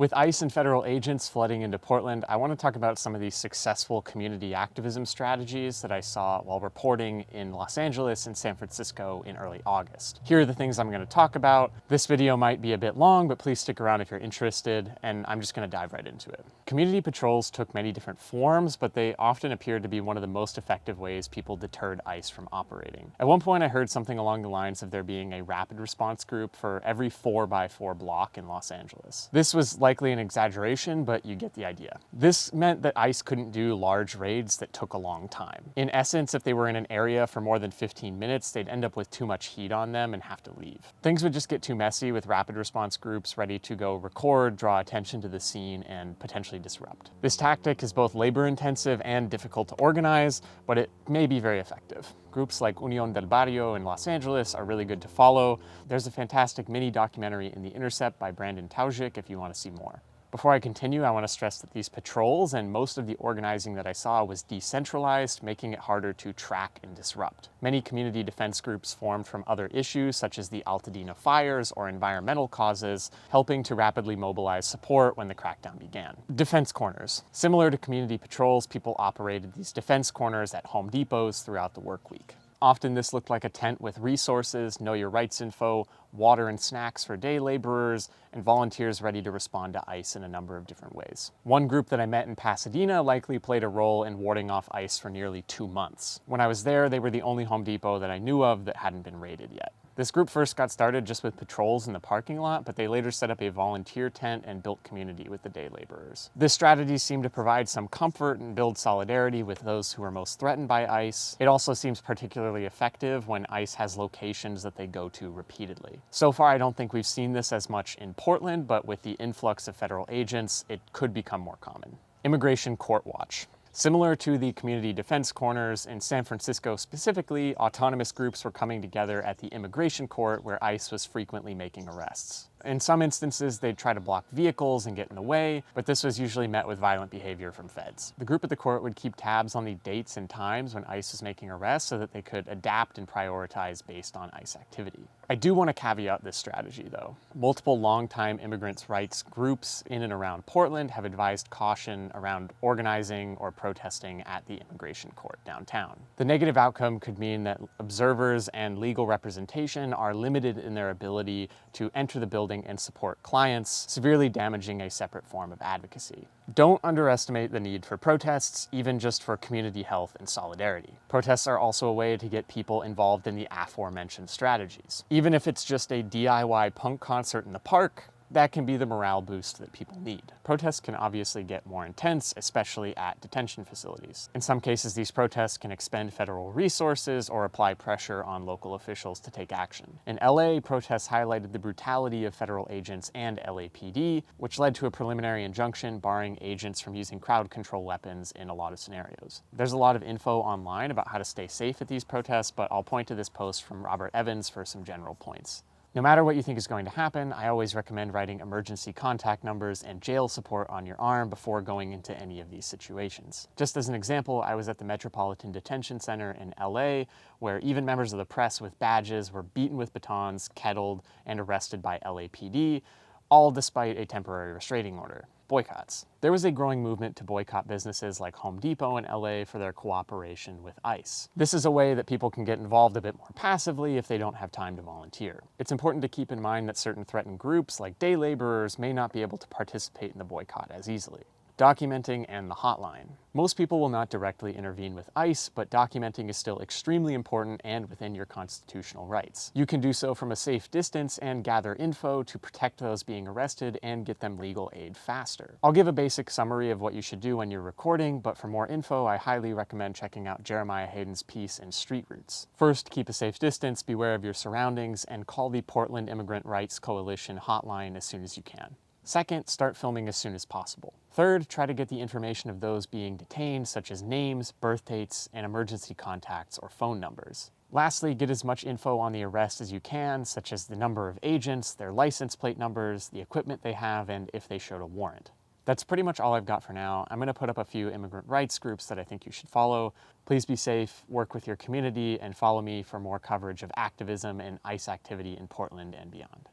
With ICE and federal agents flooding into Portland, I want to talk about some of these successful community activism strategies that I saw while reporting in Los Angeles and San Francisco in early August. Here are the things I'm going to talk about. This video might be a bit long, but please stick around if you're interested, and I'm just going to dive right into it. Community patrols took many different forms, but they often appeared to be one of the most effective ways people deterred ICE from operating. At one point, I heard something along the lines of there being a rapid response group for every 4x4 block in Los Angeles. This was likely an exaggeration, but you get the idea. This meant that ICE couldn't do large raids that took a long time. In essence, if they were in an area for more than 15 minutes, they'd end up with too much heat on them and have to leave. Things would just get too messy with rapid response groups ready to go record, draw attention to the scene, and potentially disrupt. This tactic is both labor-intensive and difficult to organize, but it may be very effective. Groups like Unión del Barrio in Los Angeles are really good to follow. There's a fantastic mini documentary in The Intercept by Brandon Taujik if you want to see more. Before I continue, I want to stress that these patrols and most of the organizing that I saw was decentralized, making it harder to track and disrupt. Many community defense groups formed from other issues, such as the Altadena fires or environmental causes, helping to rapidly mobilize support when the crackdown began. Defense corners. Similar to community patrols, people operated these defense corners at Home Depots throughout the work week. Often this looked like a tent with resources, know your rights info, water and snacks for day laborers, and volunteers ready to respond to ICE in a number of different ways. One group that I met in Pasadena likely played a role in warding off ICE for nearly 2 months. When I was there, they were the only Home Depot that I knew of that hadn't been raided yet. This group first got started just with patrols in the parking lot, but they later set up a volunteer tent and built community with the day laborers. This strategy seemed to provide some comfort and build solidarity with those who were most threatened by ICE. It also seems particularly effective when ICE has locations that they go to repeatedly. So far, I don't think we've seen this as much in Portland, but with the influx of federal agents, it could become more common. Immigration Court Watch. Similar to the community defense corners, in San Francisco specifically, autonomous groups were coming together at the immigration court where ICE was frequently making arrests. In some instances, they'd try to block vehicles and get in the way, but this was usually met with violent behavior from feds. The group at the court would keep tabs on the dates and times when ICE was making arrests so that they could adapt and prioritize based on ICE activity. I do want to caveat this strategy, though. Multiple longtime immigrants' rights groups in and around Portland have advised caution around organizing or protesting at the immigration court downtown. The negative outcome could mean that observers and legal representation are limited in their ability to enter the building and support clients, severely damaging a separate form of advocacy. Don't underestimate the need for protests, even just for community health and solidarity. Protests are also a way to get people involved in the aforementioned strategies. Even if it's just a DIY punk concert in the park, that can be the morale boost that people need. Protests can obviously get more intense, especially at detention facilities. In some cases, these protests can expend federal resources or apply pressure on local officials to take action. In LA, protests highlighted the brutality of federal agents and LAPD, which led to a preliminary injunction barring agents from using crowd control weapons in a lot of scenarios. There's a lot of info online about how to stay safe at these protests, but I'll point to this post from Robert Evans for some general points. No matter what you think is going to happen, I always recommend writing emergency contact numbers and jail support on your arm before going into any of these situations. Just as an example, I was at the Metropolitan Detention Center in LA, where even members of the press with badges were beaten with batons, kettled, and arrested by LAPD, all despite a temporary restraining order. Boycotts. There was a growing movement to boycott businesses like Home Depot in LA for their cooperation with ICE. This is a way that people can get involved a bit more passively if they don't have time to volunteer. It's important to keep in mind that certain threatened groups, like day laborers, may not be able to participate in the boycott as easily. Documenting and the hotline. Most people will not directly intervene with ICE, but documenting is still extremely important and within your constitutional rights. You can do so from a safe distance and gather info to protect those being arrested and get them legal aid faster. I'll give a basic summary of what you should do when you're recording, but for more info, I highly recommend checking out Jeremiah Hayden's piece in Street Roots. First, keep a safe distance, beware of your surroundings, and call the Portland Immigrant Rights Coalition hotline as soon as you can. Second, start filming as soon as possible. Third, try to get the information of those being detained, such as names, birth dates, and emergency contacts or phone numbers. Lastly, get as much info on the arrest as you can, such as the number of agents, their license plate numbers, the equipment they have, and if they showed a warrant. That's pretty much all I've got for now. I'm going to put up a few immigrant rights groups that I think you should follow. Please be safe, work with your community, and follow me for more coverage of activism and ICE activity in Portland and beyond.